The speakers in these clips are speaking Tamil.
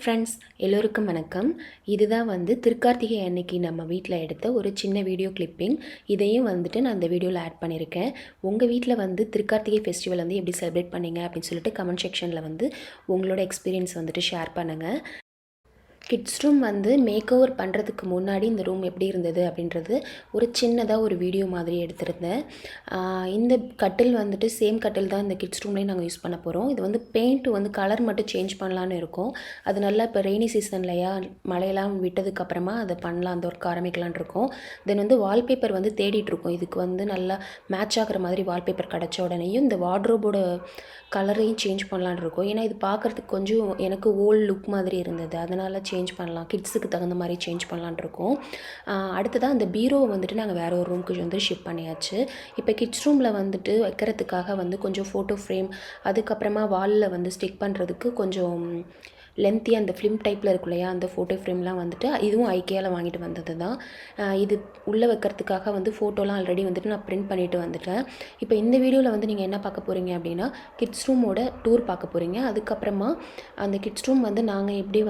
ஃப்ரெண்ட்ஸ், எல்லோருக்கும் வணக்கம். இதுதான் திருக்கார்த்திகை அன்னைக்கு நம்ம வீட்டில் எடுத்த ஒரு சின்ன வீடியோ கிளிப்பிங். இதையும் நான் இந்த வீடியோவில் ஆட் பண்ணியிருக்கேன். உங்கள் வீட்டில் திருக்கார்த்திகை ஃபெஸ்டிவல் எப்படி செலிப்ரேட் பண்ணீங்க அப்படின்னு சொல்லிட்டு கமெண்ட் செக்ஷனில் உங்களோட எக்ஸ்பீரியன்ஸ் ஷேர் பண்ணுங்கள். கிட்ஸ் ரூம் மேக் ஓவர் பண்ணுறதுக்கு முன்னாடி இந்த ரூம் எப்படி இருந்தது அப்படின்றது ஒரு சின்னதாக ஒரு வீடியோ மாதிரி எடுத்திருந்தேன். இந்த கட்டில் சேம் கட்டில் தான் இந்த கிட்ஸ் ரூம்லேயும் நாங்கள் யூஸ் பண்ண போகிறோம். இது பெயிண்ட் கலர் மட்டும் சேஞ்ச் பண்ணலான்னு இருக்கும். அது நல்லா இப்போ ரெய்னி சீசன்லையா மழையெல்லாம் விட்டதுக்கப்புறமா அதை பண்ணலாம், அந்த ஒர்க் ஆரம்பிக்கலான் இருக்கோம். தென் வால்பேப்பர் தேடிட்டுருக்கோம். இதுக்கு நல்லா மேட்ச் ஆகிற மாதிரி வால்பேப்பர் கிடச்ச உடனேயும் இந்த வார்ட்ரோபோட கலரையும் சேஞ்ச் பண்ணலான் இருக்கோம். ஏன்னா இது பார்க்குறதுக்கு கொஞ்சம் எனக்கு ஓல்டு லுக் மாதிரி இருந்தது, அதனால் சேஞ்ச் பண்ணலாம், கிட்ஸுக்கு தகுந்த மாதிரி சேஞ்ச் பண்ணலான் இருக்கோம். அடுத்ததாக அந்த பீரோவை நாங்கள் வேறு ஒரு ரூமுக்கு ஷிஃப்ட் பண்ணியாச்சு. இப்போ கிட்ஸ் ரூமில் வைக்கிறதுக்காக கொஞ்சம் ஃபோட்டோ ஃப்ரேம், அதுக்கப்புறமா வாலில் ஸ்டிக் பண்ணுறதுக்கு கொஞ்சம் லென்த்தி அந்த ஃபிலிம் டைப்பில் இருக்கும் இல்லையா, அந்த ஃபோட்டோ ஃப்ரேம்லாம் இதுவும் ஐக்கியாவில் வாங்கிட்டு வந்தது தான். இது உள்ளே வைக்கிறதுக்காக ஃபோட்டோலாம் ஆல்ரெடி நான் பிரிண்ட் பண்ணிவிட்டு வந்துட்டேன். இப்போ இந்த வீடியோவில் நீங்கள் என்ன பார்க்க போகிறீங்க அப்படின்னா, கிட்ஸ் ரூமோட டூர் பார்க்க போகிறீங்க. அதுக்கப்புறமா அந்த கிட்ஸ் ரூம் நாங்கள் எப்படி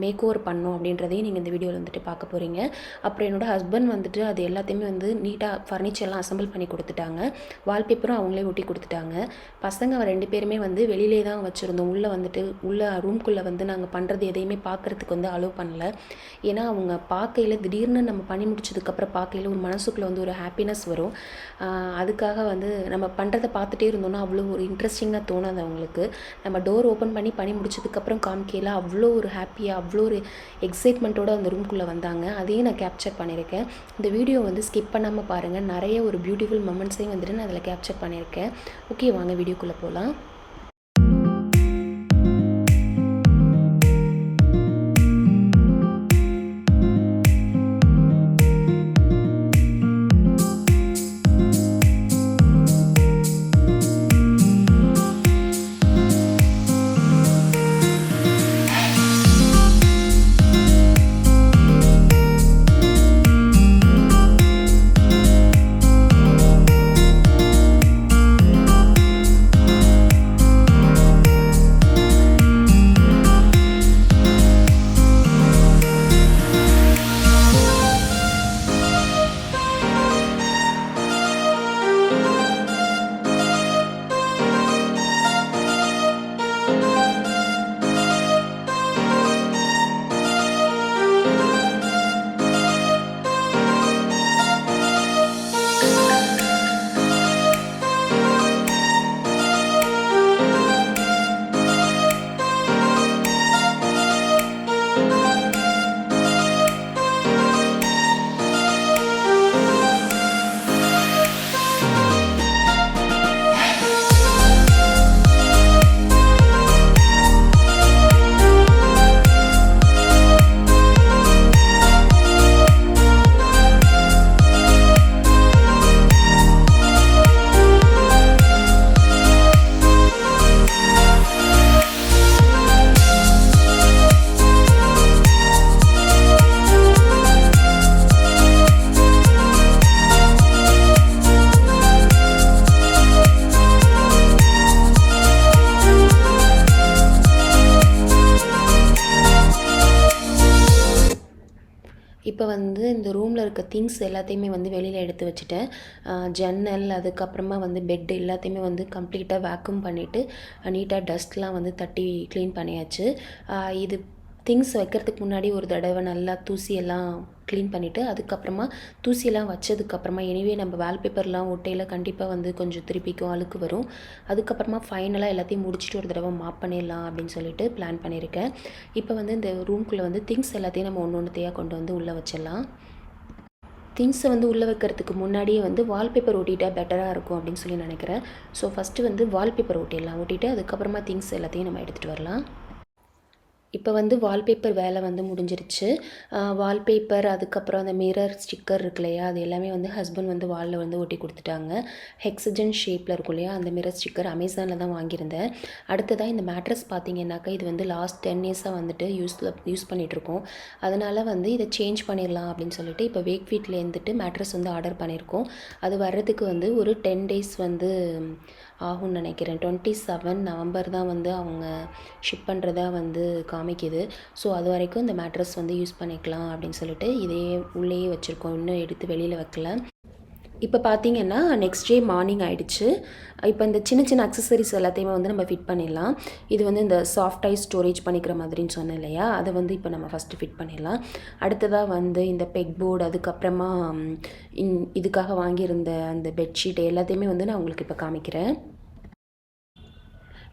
மேக் ஓவர் பண்ணோம் அப்படின்றதையும் நீங்கள் இந்த வீடியோவில் பார்க்க போகிறீங்க. அப்புறம் என்னோடய ஹஸ்பண்ட் அது எல்லாத்தையுமே நீட்டாக ஃபர்னிச்சர்லாம் அசம்பிள் பண்ணி கொடுத்துட்டாங்க. வால்பேப்பரும் அவங்களே ஒட்டி கொடுத்துட்டாங்க. பசங்க 2 பேருமே வெளியிலே தான் வச்சுருந்தோம். உள்ளே ரூம்குள்ளே நாங்கள் பண்ணுறது எதையுமே பார்க்குறதுக்கு அலோவ் பண்ணல. ஏன்னா அவங்க பார்க்கையில் திடீர்னு நம்ம பண்ணி முடிச்சதுக்கப்புறம் பார்க்கையில் ஒரு மனசுக்குள்ளே ஒரு ஹாப்பினஸ் வரும். அதுக்காக நம்ம பண்ணுறதை பார்த்துட்டே இருந்தோம்னா அவ்வளோ ஒரு இன்ட்ரெஸ்டிங்காக தோணாது அவங்களுக்கு. நம்ம டோர் ஓப்பன் பண்ணி முடிச்சதுக்கப்புறம் காமிக்கையில் அவ்வளோ ஒரு ஹாப்பியாக, அவ்வளோ ஒரு எக்ஸைட்மெண்ட்டோடு அந்த ரூம்குள்ளே வந்தாங்க. அதையும் நான் கேப்சர் பண்ணியிருக்கேன். இந்த வீடியோ ஸ்கிப் பண்ணாமல் பாருங்கள். நிறைய ஒரு பியூட்டிஃபுல் மொமெண்ட்ஸையும் நான் அதில் கேப்சர் பண்ணியிருக்கேன். ஓகே, வாங்க வீடியோக்குள்ளே போகலாம். இப்போ இந்த ரூமில் இருக்க திங்ஸ் எல்லாத்தையுமே வெளியில் எடுத்து வச்சுட்டேன். ஜன்னல், அதுக்கப்புறமா பெட் எல்லாத்தையுமே கம்ப்ளீட்டாக வேக்யூம் பண்ணிவிட்டு நீட்டாக டஸ்ட்லாம் தட்டி க்ளீன் பண்ணியாச்சு. இது திங்ஸ் வைக்கிறதுக்கு முன்னாடி ஒரு தடவை நல்லா தூசியெல்லாம் க்ளீன் பண்ணிவிட்டு அதுக்கப்புறமா தூசியெல்லாம் வச்சதுக்கப்புறமா எனிவே நம்ம வால்பேப்பர்லாம் ஒட்டையில் கண்டிப்பாக கொஞ்சம் திருப்பிக்கும், அழுக்கு வரும். அதுக்கப்புறமா ஃபைனலாக எல்லாத்தையும் முடிச்சுட்டு ஒரு தடவை மாப் பண்ணிடலாம் அப்படின்னு சொல்லிட்டு பிளான் பண்ணியிருக்கேன். இப்போ இந்த ரூம்குள்ளே திங்ஸ் எல்லாத்தையும் நம்ம ஒன்றுத்தையாக கொண்டு உள்ளே வச்சிடலாம். திங்ஸை உள்ளே வைக்கிறதுக்கு முன்னாடியே வால்பேப்பர் ஒட்டிட்டா பெட்டராக இருக்கும் அப்படின்னு சொல்லி நினைக்கிறேன். ஸோ ஃபஸ்ட்டு வால்பேப்பர் ஒட்டிடலாம். ஒட்டிட்டு அதுக்கப்புறமா திங்ஸ் எல்லாத்தையும் நம்ம எடுத்துகிட்டு வரலாம். இப்போ வால்பேப்பர் வேலை முடிஞ்சிருச்சு. வால்பேப்பர், அதுக்கப்புறம் அந்த மிரர் ஸ்டிக்கர் இருக்கு இல்லையா, அது எல்லாமே ஹஸ்பண்ட் வாலில் ஒட்டி கொடுத்துட்டாங்க. ஹெக்ஸஜன் ஷேப்பில் இருக்கும் இல்லையா, அந்த மிரர் ஸ்டிக்கர் அமேசானில் தான் வாங்கியிருந்தேன். அடுத்ததாக இந்த மேட்ரஸ் பார்த்தீங்கன்னாக்கா இது லாஸ்ட் 10 இயர்ஸாக யூஸ் பண்ணிகிட்ருக்கோம். அதனால் இதை சேஞ்ச் பண்ணிடலாம் அப்படின்னு சொல்லிட்டு இப்போ வேக் வீட்டில் மேட்ரஸ் ஆர்டர் பண்ணியிருக்கோம். அது வர்றதுக்கு ஒரு 10 days ஆகும்னு நினைக்கிறேன். 27 நவம்பர் தான் வந்து அவங்க ஷிப் பண்ணுறதா வந்து காமிக்குது. ஸோ அது வரைக்கும் இந்த மேட்ரஸ் வந்து யூஸ் பண்ணிக்கலாம் அப்படின்னு சொல்லிட்டு இதையே உள்ளேயே வச்சுருக்கோம். இன்னும் எடுத்து வெளியில் வைக்கல. இப்போ பார்த்தீங்கன்னா நெக்ஸ்ட் டே மார்னிங் ஆகிடுச்சு. இப்போ இந்த சின்ன சின்ன அக்சசரிஸ் எல்லாத்தையுமே வந்து நம்ம ஃபிட் பண்ணிடலாம். இது வந்து இந்த சாஃப்ட் ஐஸ் ஸ்டோரேஜ் பண்ணிக்கிற மாதிரின்னு சொன்னேன் இல்லையா, அதை வந்து இப்போ நம்ம ஃபஸ்ட்டு ஃபிட் பண்ணிடலாம். அடுத்ததாக வந்து இந்த பெக் போர்டு, அதுக்கப்புறமா இதுக்காக வாங்கியிருந்த அந்த பெட்ஷீட் எல்லாத்தையுமே வந்து நான் உங்களுக்கு இப்போ காமிக்கிறேன்.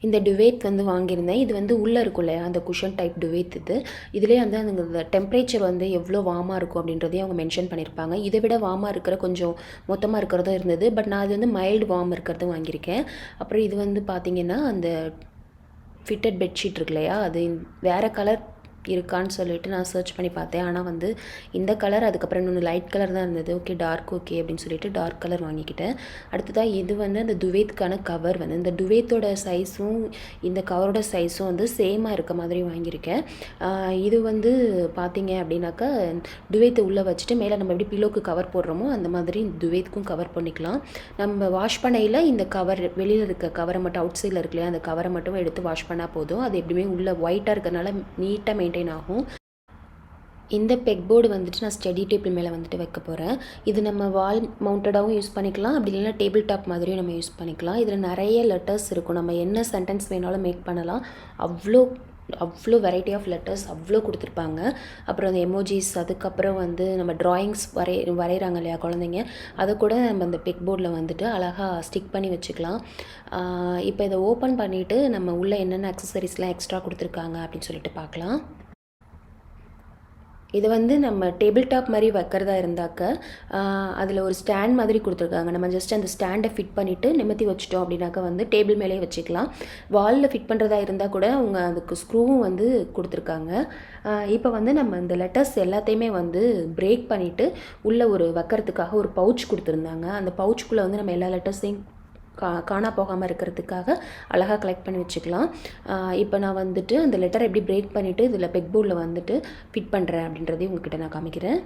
இந்த டுவேத் வந்து வாங்கியிருந்தேன். இது வந்து உள்ளே இருக்கும் இல்லையா, அந்த குஷன் டைப் டுவேத் இது. இதிலே வந்து அந்த டெம்பரேச்சர் வந்து எவ்வளோ வார்மாக இருக்கும் அப்படின்றதையும் அவங்க மென்ஷன் பண்ணியிருப்பாங்க. இதை விட வார்மாக இருக்கிற கொஞ்சம் மொத்தமாக இருக்கிறதும் இருந்தது. பட் நான் அது வந்து மைல்டு வார்ம் இருக்கிறதும் வாங்கியிருக்கேன். அப்புறம் இது வந்து பார்த்திங்கன்னா அந்த ஃபிட்டட் பெட்ஷீட் இருக்கு இல்லையா, அது வேறு கலர் இருக்கான்னு சொல்லிட்டு நான் சர்ச் பண்ணி பார்த்தேன். ஆனால் வந்து இந்த கலர், அதுக்கப்புறம் இன்னொன்று லைட் கலர் தான் இருந்தது. ஓகே டார்க் ஓகே அப்படின்னு சொல்லிட்டு டார்க் கலர் வாங்கிக்கிட்டேன். அடுத்ததாக இது வந்து அந்த டுவேத்துக்கான கவர் வந்து இந்த டுவேத்தோட சைஸும் இந்த கவரோட சைஸும் வந்து சேமாக இருக்க மாதிரி வாங்கியிருக்கேன். இது வந்து பார்த்தீங்க அப்படின்னாக்கா டுவேத்தை உள்ளே வச்சுட்டு மேலே நம்ம எப்படி பில்லோக்கு கவர் போடுறோமோ அந்த மாதிரி டுவேத்துக்கும் கவர் பண்ணிக்கலாம். நம்ம வாஷ் பண்ணையில் இந்த கவர் வெளியில் இருக்க கவரை மட்டும், அவுட் சைடில் இருக்கு இல்லையா, அந்த கவரை மட்டும் எடுத்து வாஷ் பண்ணால் போதும். அது எப்படியுமே உள்ளே ஒயிட்டாக இருக்கிறதுனால நீட்டாக மெயின்டைன் ஆகும். இந்த பெக் போர்டு வந்துட்டு நான் ஸ்டடி டேபிள் மேலே வந்துட்டு வைக்க போகிறேன். இது நம்ம வால் மவுண்டடாகவும் யூஸ் பண்ணிக்கலாம், அப்படி இல்லைன்னா டேபிள் டாப் மாதிரியும் நம்ம யூஸ் பண்ணிக்கலாம். இதில் நிறைய லெட்டர்ஸ் இருக்கும், நம்ம என்ன சென்டென்ஸ் வேணாலும் மேக் பண்ணலாம். அவ்வளோ வெரைட்டி ஆஃப் லெட்டர்ஸ் அவ்வளோ கொடுத்துருப்பாங்க. அப்புறம் அந்த எமோஜிஸ், அதுக்கப்புறம் வந்து நம்ம ட்ராயிங்ஸ் வரைகிறாங்க இல்லையா குழந்தைங்க, அதை கூட நம்ம அந்த பெக் போர்டில் வந்துட்டு அழகாக ஸ்டிக் பண்ணி வச்சுக்கலாம். இப்போ இதை ஓப்பன் பண்ணிவிட்டு நம்ம உள்ளே என்னென்ன அக்சசரிஸ்லாம் எக்ஸ்ட்ரா கொடுத்துருக்காங்க அப்படின்னு சொல்லிட்டு பார்க்கலாம். இது வந்து நம்ம டேபிள் டாப் மாதிரி வைக்கிறதா இருந்தாக்க அதில் ஒரு ஸ்டாண்ட் மாதிரி கொடுத்துருக்காங்க. நம்ம ஜஸ்ட் அந்த ஸ்டாண்டை ஃபிட் பண்ணிவிட்டு நிமித்தி வச்சுட்டோம் அப்படின்னாக்கா வந்து டேபிள் மேலே வச்சுக்கலாம். வாலில் ஃபிட் பண்ணுறதா இருந்தால் கூட அவங்க அதுக்கு ஸ்க்ரூவும் வந்து கொடுத்துருக்காங்க. இப்போ வந்து நம்ம இந்த லெட்டர்ஸ் எல்லாத்தையுமே வந்து பிரேக் பண்ணிவிட்டு உள்ளே ஒரு வைக்கிறதுக்காக ஒரு பவுச் கொடுத்துருந்தாங்க. அந்த பவுச்சுக்குள்ளே வந்து நம்ம எல்லா லெட்டர்ஸையும் காணா போகாமல் இருக்கிறதுக்காக அழகாக கலெக்ட் பண்ணி வச்சுக்கலாம். இப்போ நான் வந்துட்டு அந்த லெட்டரை எப்படி பிரேக் பண்ணிவிட்டு இதில் பெக் போர்டில் வந்துட்டு ஃபிட் பண்ணுறேன் அப்படின்றதையும் உங்கள்கிட்ட நான் காமிக்கிறேன்.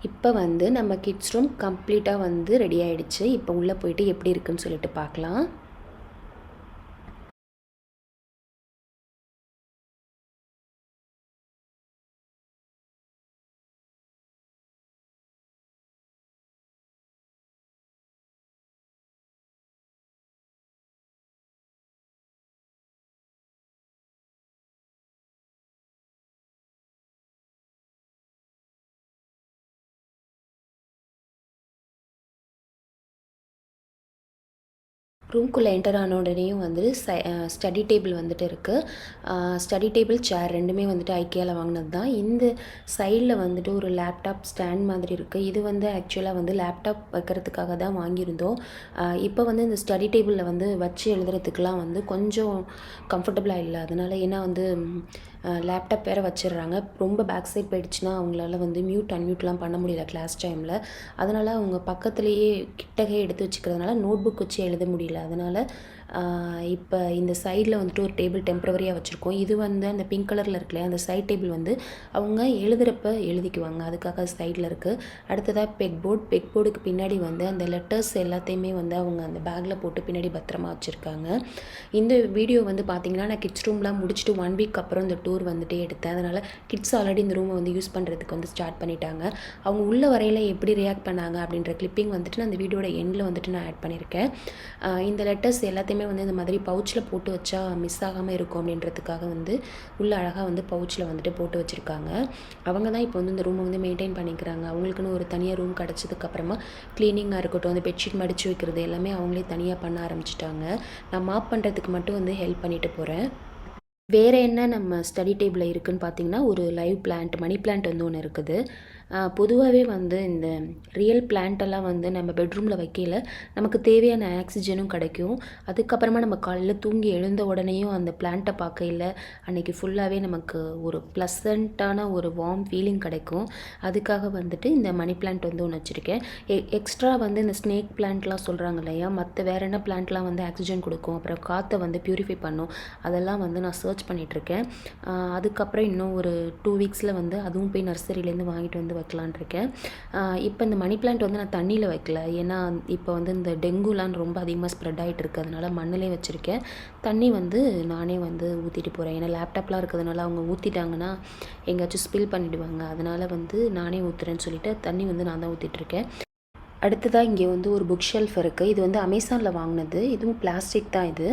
இப்போ வந்து நம்ம கிட்ஸ் ரூம் கம்ப்ளீட்டாக வந்து ரெடி ஆகிடுச்சு. இப்போ உள்ளே போயிட்டு எப்படி இருக்குன்னு சொல்லிட்டு பார்க்கலாம். ரூம்குள்ளே என்டர் ஆன உடனேயும் வந்து ஸ்டடி டேபிள் வந்துட்டு இருக்குது. ஸ்டடி டேபிள், சேர் ரெண்டுமே வந்துட்டு ஐக்கியாவில் வாங்கினது தான். இந்த சைடில் வந்துட்டு ஒரு லேப்டாப் ஸ்டாண்ட் மாதிரி இருக்குது. இது வந்து ஆக்சுவலாக வந்து லேப்டாப் வைக்கிறதுக்காக தான் வாங்கியிருந்தோம். இப்போ வந்து இந்த ஸ்டடி டேபிளில் வந்து வச்சு எழுதுறதுக்கெலாம் வந்து கொஞ்சம் கம்ஃபர்டபுளாக இல்லை. அதனால் ஏன்னா வந்து லேப்டாப் வேறு வச்சிடுறாங்க. ரொம்ப பேக் சைட் போயிடுச்சுன்னா அவங்களால வந்து மியூட் அன்மியூட்லாம் பண்ண முடியல கிளாஸ் டைமில். அதனால் அவங்க பக்கத்துலேயே கிட்டகே எடுத்து வச்சுக்கிறதுனால நோட் புக் வச்சு எழுத முடியல. அதனால் இப்போ இந்த சைடில் வந்துட்டு ஒரு டேபிள் டெம்ப்ரவரியாக வச்சுருக்கோம். இது வந்து அந்த பிங்க் கலரில் இருக்குல்லையா, அந்த சைட் டேபிள் வந்து அவங்க எழுதுகிறப்ப எழுதிக்குவாங்க, அதுக்காக சைடில் இருக்குது. அடுத்ததாக பெக் போர்டுக்கு பின்னாடி வந்து அந்த லெட்டர்ஸ் எல்லாத்தையுமே வந்து அவங்க அந்த பேக்கில் போட்டு பின்னாடி பத்திரமா வச்சுருக்காங்க. இந்த வீடியோ வந்து பார்த்திங்கன்னா நான் கிட்ஸ் ரூம்லாம் முடிச்சுட்டு 1 வீக் அப்புறம் இந்த டூர் வந்துட்டு எடுத்தேன். அதனால் கிட்ஸ் ஆல்ரெடி இந்த ரூமை வந்து யூஸ் பண்ணுறதுக்கு வந்து ஸ்டார்ட் பண்ணிட்டாங்க. அவங்க உள்ள வரையில் எப்படி ரியாக்ட் பண்ணாங்க அப்படின்ற கிளிப்பிங் வந்துட்டு நான் அந்த வீடியோட எண்டில் வந்துட்டு நான் ஆட் பண்ணியிருக்கேன். இந்த லெட்டர்ஸ் எல்லாத்தையுமே வந்து இந்த மாதிரி பவுச்சில் போட்டு வச்சா மிஸ் ஆகாமல் இருக்கும் அப்படின்றதுக்காக வந்து உள்ள அழகாக வந்து பவுச்சில் வந்துட்டு போட்டு வச்சுருக்காங்க. அவங்க தான் இப்போ வந்து இந்த ரூமை வந்து மெயின்டைன் பண்ணிக்கிறாங்க. அவங்களுக்குன்னு ஒரு தனியாக ரூம் கிடச்சதுக்கப்புறமா க்ளீனிங்காக இருக்கட்டும், அந்த பெட்ஷீட் மடித்து வைக்கிறது எல்லாமே அவங்களே தனியாக பண்ண ஆரம்பிச்சிட்டாங்க. நான் மாப் பண்ணுறதுக்கு மட்டும் வந்து ஹெல்ப் பண்ணிட்டு போகிறேன். வேறு என்ன நம்ம ஸ்டடி டேபிளில் இருக்குதுன்னு பார்த்தீங்கன்னா, ஒரு லைவ் பிளான்ட், மணி பிளான்ட் வந்து ஒன்று இருக்குது. பொதுவாகவே வந்து இந்த ரியல் பிளான்ட்டெல்லாம் வந்து நம்ம பெட்ரூமில் வைக்கல நமக்கு தேவையான ஆக்சிஜனும் கிடைக்கும். அதுக்கப்புறமா நம்ம காலையில் தூங்கி எழுந்த உடனேயும் அந்த பிளான்ட்டை பார்க்கையில் அன்றைக்கி ஃபுல்லாகவே நமக்கு ஒரு ப்ளசண்ட்டான ஒரு வார்ம் ஃபீலிங் கிடைக்கும். அதுக்காக வந்துட்டு இந்த மணி பிளான்ட் வந்து ஒன்று வச்சுருக்கேன். எக்ஸ்ட்ரா வந்து இந்த ஸ்னேக் பிளான்ட்லாம் சொல்கிறாங்க இல்லையா, மற்ற வேறு என்ன பிளான்ட்லாம் வந்து ஆக்சிஜன் கொடுக்கும், அப்புறம் காற்றை வந்து ப்யூரிஃபை பண்ணும், அதெல்லாம் வந்து நான் சர்ச் பண்ணிகிட்ருக்கேன். அதுக்கப்புறம் இன்னும் ஒரு 2 வீக்ஸில் வந்து அதுவும் போய் நர்சரியிலேருந்து வாங்கிட்டு வந்து வைக்கலான் இருக்கேன். இப்போ இந்த மணி பிளான்ட் வந்து நான் தண்ணியில் வைக்கல, ஏன்னா இப்போ வந்து இந்த டெங்குலாம் ரொம்ப அதிகமாக ஸ்ப்ரெட் ஆகிட்டு இருக்குது. அதனால் மண்ணிலே வச்சுருக்கேன். தண்ணி வந்து நானே வந்து ஊற்றிட்டு போகிறேன். ஏன்னா லேப்டாப்லாம் இருக்கிறதுனால அவங்க ஊற்றிட்டாங்கன்னா எங்கேயாச்சும் ஸ்பில் பண்ணிவிடுவாங்க. அதனால் வந்து நானே ஊற்றுறேன்னு சொல்லிவிட்டு தண்ணி வந்து நான் தான் ஊற்றிட்டுருக்கேன். அடுத்ததாக இங்கே வந்து ஒரு புக் ஷெல்ஃப் இருக்குது. இது வந்து அமேசானில் வாங்கினது. இதுவும் பிளாஸ்டிக் தான் இது.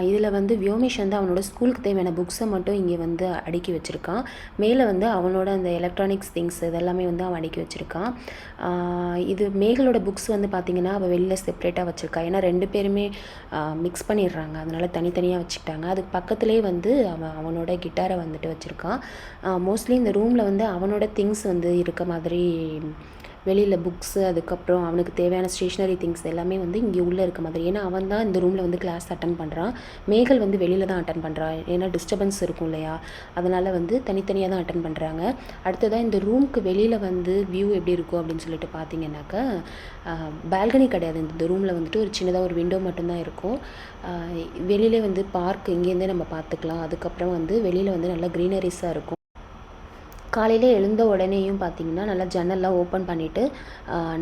இதில் வந்து வியோமேஷ் வந்து அவனோட ஸ்கூலுக்கு தேவையான புக்ஸை மட்டும் இங்கே வந்து அடுக்கி வச்சுருக்கான். மேலே வந்து அவனோட அந்த எலக்ட்ரானிக்ஸ் திங்ஸ் இதெல்லாமே வந்து அவன் அடுக்கி வச்சுருக்கான். இது மேகலோட புக்ஸ் வந்து பார்த்திங்கன்னா அவள் வெளியில் செப்ரேட்டாக வச்சுருக்கா. ஏன்னா 2 பேருமே மிக்ஸ் பண்ணிடுறாங்க, அதனால் தனித்தனியாக வச்சுக்கிட்டாங்க. அதுக்கு பக்கத்துலேயே வந்து அவனோட கிட்டாரை வந்துட்டு வச்சுருக்கான். மோஸ்ட்லி இந்த ரூமில் வந்து அவனோட திங்ஸ் வந்து இருக்க மாதிரி வெளியில் புக்ஸு, அதுக்கப்புறம் அவனுக்கு தேவையான ஸ்டேஷ்னரி திங்ஸ் எல்லாமே வந்து இங்கே உள்ளே இருக்க மாதிரி. ஏன்னா அவன் தான் இந்த ரூமில் வந்து கிளாஸ் அட்டன் பண்ணுறான். மேகல் வந்து வெளியில் தான் அட்டன் பண்ணுறான். ஏன்னா டிஸ்டர்பன்ஸ் இருக்கும் இல்லையா, அதனால் வந்து தனித்தனியாக தான் அட்டன் பண்ணுறாங்க. அடுத்ததாக இந்த ரூமுக்கு வெளியில் வந்து வியூ எப்படி இருக்கும் அப்படின்னு சொல்லிட்டு பார்த்தீங்கன்னாக்கா, பால்கனி கிடையாது. இந்த ரூமில் வந்துட்டு ஒரு சின்னதாக ஒரு விண்டோ மட்டும்தான் இருக்கும். வெளியிலே வந்து பார்க் இங்கேருந்தே நம்ம பார்த்துக்கலாம். அதுக்கப்புறம் வந்து வெளியில் வந்து நல்லா க்ரீனரிஸாக இருக்கும். காலையில் எழுந்த உடனேயும் பார்த்திங்கன்னா நல்லா ஜன்னல்லாம் ஓப்பன் பண்ணிவிட்டு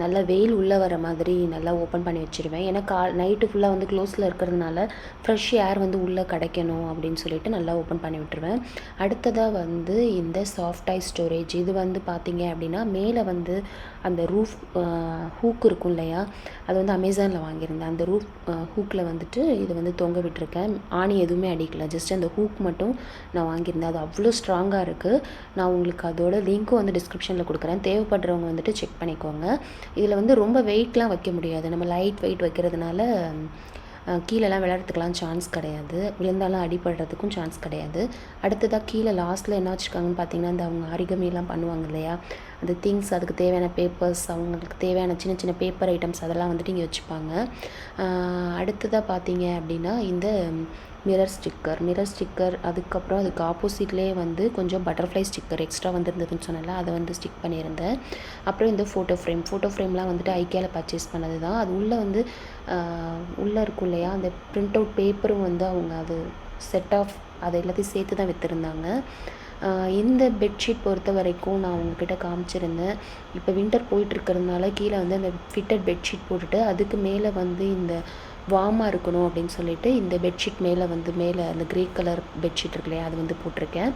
நல்லா வெயில் உள்ளே வர மாதிரி நல்லா ஓப்பன் பண்ணி வச்சுருவேன். ஏன்னா நைட்டு ஃபுல்லாக வந்து க்ளோஸில் இருக்கிறதுனால ஃப்ரெஷ் ஏர் வந்து உள்ளே கிடைக்கணும் அப்படின்னு சொல்லிட்டு நல்லா ஓப்பன் பண்ணி விட்டுருவேன். அடுத்ததாக வந்து இந்த சாஃப்ட் ஐ ஸ்டோரேஜ், இது வந்து பார்த்திங்க அப்படின்னா மேலே வந்து அந்த ரூஃப் ஹூக் இருக்கும் இல்லையா, அது வந்து அமேசானில் வாங்கியிருந்தேன். அந்த ரூஃப் ஹூக்கில் வந்துட்டு இது வந்து தொங்க விட்டுருக்கேன். ஆணி எதுவுமே அடிக்கல, ஜஸ்ட் அந்த ஹூக் மட்டும் நான் வாங்கியிருந்தேன். அது அவ்வளோ ஸ்ட்ராங்காக இருக்குது. நான் உங்களுக்கு அதோட லிங்க்கும் வந்து டிஸ்கிரிப்ஷனில் கொடுக்குறேன். தேவைப்படுறவங்க வந்துட்டு செக் பண்ணிக்கோங்க. இதில் வந்து ரொம்ப வெயிட்லாம் வைக்க முடியாது. நம்ம லைட் வெயிட் வைக்கிறதுனால கீழெல்லாம் விளையாடுறதுக்கெலாம் சான்ஸ் கிடையாது, விழுந்தாலும் அடிபடுறதுக்கும் சான்ஸ் கிடையாது. அடுத்ததாக கீழே லாஸ்ட்டில் என்ன வச்சுருக்காங்கன்னு பார்த்தீங்கன்னா, இந்த அவங்க ஆரிகமிலாம் பண்ணுவாங்க இல்லையா, அந்த திங்ஸ், அதுக்கு தேவையான பேப்பர்ஸ், அவங்களுக்கு தேவையான சின்ன சின்ன பேப்பர் ஐட்டம்ஸ் அதெல்லாம் வந்துட்டு இங்கே வச்சுப்பாங்க. அடுத்ததாக பார்த்தீங்க அப்படின்னா இந்த மிரர் ஸ்டிக்கர், அதுக்கப்புறம் அதுக்கு ஆப்போசிட்லேயே வந்து கொஞ்சம் பட்டர்ஃப்ளை ஸ்டிக்கர் எக்ஸ்ட்ரா வந்துருந்ததுன்னு சொன்னால அதை வந்து ஸ்டிக் பண்ணியிருந்தேன். அப்புறம் இந்த ஃபோட்டோ ஃப்ரேம்லாம் வந்துட்டு ஐக்கியாவில் பர்ச்சேஸ் பண்ணது தான். அது உள்ளே வந்து உள்ளே இருக்கும் இல்லையா, அந்த பிரிண்ட் அவுட் பேப்பரும் வந்து அவங்க அது செட் ஆஃப் அதை எல்லாத்தையும் சேர்த்து தான் விற்றுருந்தாங்க. இந்த பெட்ஷீட் பொறுத்த வரைக்கும் நான் உங்ககிட்ட காமிச்சிருந்தேன். இப்போ வின்டர் போயிட்டுருக்கிறதுனால கீழே வந்து அந்த ஃபிட்டட் பெட்ஷீட் போட்டுட்டு அதுக்கு மேலே வந்து இந்த வார்மாக இருக்கணும் அப்படின்னு சொல்லிட்டு இந்த பெட்ஷீட் மேலே அந்த க்ரே கலர் பெட்ஷீட் இருக்கு இல்லையா, அது வந்து போட்டிருக்கேன்.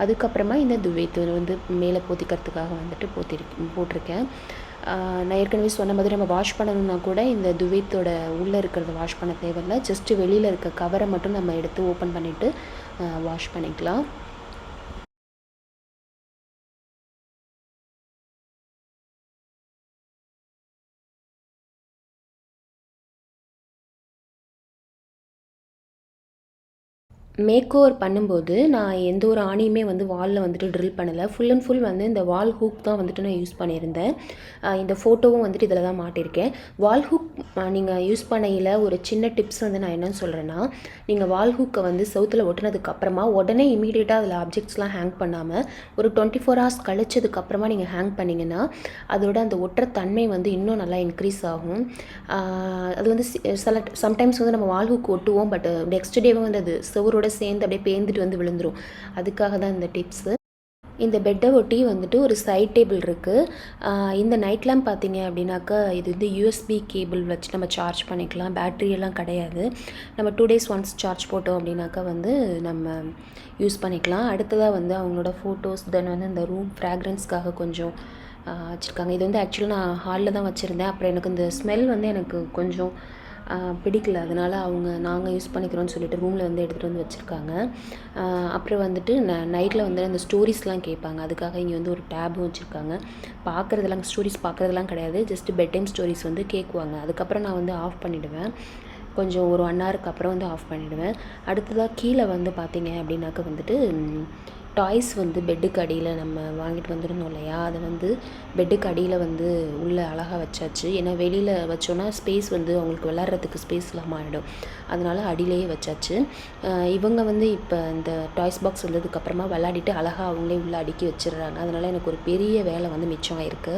அதுக்கப்புறமா இந்த துவைத்து வந்து மேலே போத்திக்கிறதுக்காக வந்துட்டு போட்டிருக்கேன். நான் ஏற்கனவே சொன்ன மாதிரி நம்ம வாஷ் பண்ணணுன்னா கூட இந்த துவைத்தோட உள்ளே இருக்கிறத வாஷ் பண்ண தேவையில்லை. ஜஸ்ட்டு வெளியில் இருக்க கவரை மட்டும் நம்ம எடுத்து ஓப்பன் பண்ணிவிட்டு வாஷ் பண்ணிக்கலாம். மேக் ஓவர் பண்ணும்போது நான் எந்த ஒரு ஆணியுமே வந்து வாலில் வந்துட்டு ட்ரில் பண்ணலை. ஃபுல் அண்ட் ஃபுல் வந்து இந்த வால் ஹூக் தான் வந்துட்டு நான் யூஸ் பண்ணியிருந்தேன். இந்த ஃபோட்டோவும் வந்துட்டு இதில் தான் மாட்டியிருக்கேன். வால் ஹூக் நீங்கள் யூஸ் பண்ணையில் ஒரு சின்ன டிப்ஸ் வந்து நான் என்னென்னு சொல்கிறேன்னா, நீங்கள் வால் ஹூக்கை வந்து செவுத்தில் ஒட்டினதுக்கப்புறமா உடனே இமீடியட்டாக அதில் ஆப்ஜெக்ட்ஸ்லாம் ஹேங் பண்ணாமல் ஒரு 24 ஹவர்ஸ் கழிச்சதுக்கப்புறமா நீங்கள் ஹேங் பண்ணிங்கன்னா அதோட அந்த ஒட்டுற தன்மை வந்து இன்னும் நல்லா இன்க்ரீஸ் ஆகும். அது வந்து சம்டைம்ஸ் வந்து நம்ம வால் ஹூக் ஒட்டுவோம், பட் நெக்ஸ்ட் டேவே வந்து அது செவரோட சேர்ந்து அப்படியே பேந்துட்டு வந்து விழுந்துரும். அதுக்காக தான் இந்த டிப்ஸு. இந்த பெட்டை ஒட்டி வந்துட்டு ஒரு சைட் டேபிள் இருக்குது. இந்த நைட் லேம்ப் பார்த்தீங்க அப்படின்னாக்கா இது வந்து யூஎஸ்பி கேபிள் வச்சு நம்ம சார்ஜ் பண்ணிக்கலாம். பேட்ரியெல்லாம் கிடையாது. நம்ம 2 days ஒன்ஸ் சார்ஜ் போட்டோம் அப்படின்னாக்கா வந்து நம்ம யூஸ் பண்ணிக்கலாம். அடுத்ததாக வந்து அவங்களோட ஃபோட்டோஸ், தென் வந்து இந்த ரூம் ஃப்ராக்ரன்ஸ்க்காக கொஞ்சம் வச்சுருக்காங்க. இது வந்து ஆக்சுவலாக நான் ஹாலில் தான் வச்சுருந்தேன். அப்புறம் எனக்கு இந்த ஸ்மெல் வந்து எனக்கு கொஞ்சம் பிடிக்கல, அதனால் நாங்கள் யூஸ் பண்ணிக்கிறோன்னு சொல்லிட்டு ரூமில் வந்து எடுத்துகிட்டு வந்து வச்சுருக்காங்க. அப்புறம் வந்துட்டு நைட்டில் வந்து அந்த ஸ்டோரிஸ்லாம் கேட்பாங்க, அதுக்காக இங்கே வந்து ஒரு டேபும் வச்சுருக்காங்க. ஸ்டோரிஸ் பார்க்குறதுலாம் கிடையாது, ஜஸ்ட் பெட் டைம் ஸ்டோரிஸ் வந்து கேட்குவாங்க. அதுக்கப்புறம் நான் வந்து ஆஃப் பண்ணிவிடுவேன். கொஞ்சம் ஒரு 1 ஹவருக்கு அப்புறம் வந்து ஆஃப் பண்ணிவிடுவேன். அடுத்ததாக கீழே வந்து பார்த்தீங்க அப்படின்னாக்க வந்துட்டு டாய்ஸ் வந்து பெட்டுக்கு அடியில் நம்ம வாங்கிட்டு வந்துருந்தோம் இல்லையா, அதை வந்து பெட்டுக்கு அடியில் வந்து உள்ளே அழகாக வச்சாச்சு. ஏன்னா வெளியில் வச்சோன்னா ஸ்பேஸ் வந்து அவங்களுக்கு விளாட்றதுக்கு ஸ்பேஸ் இல்லாமல் ஆகிடும். அதனால் அடியிலேயே வச்சாச்சு. இவங்க வந்து இப்போ இந்த டாய்ஸ் பாக்ஸ் வந்ததுக்கப்புறமா விளையாடிட்டு அழகாக அவங்களே உள்ளே அடுக்கி வச்சிடுறாங்க. அதனால் எனக்கு ஒரு பெரிய வேலை வந்து மிச்சம் ஆயிருக்கு.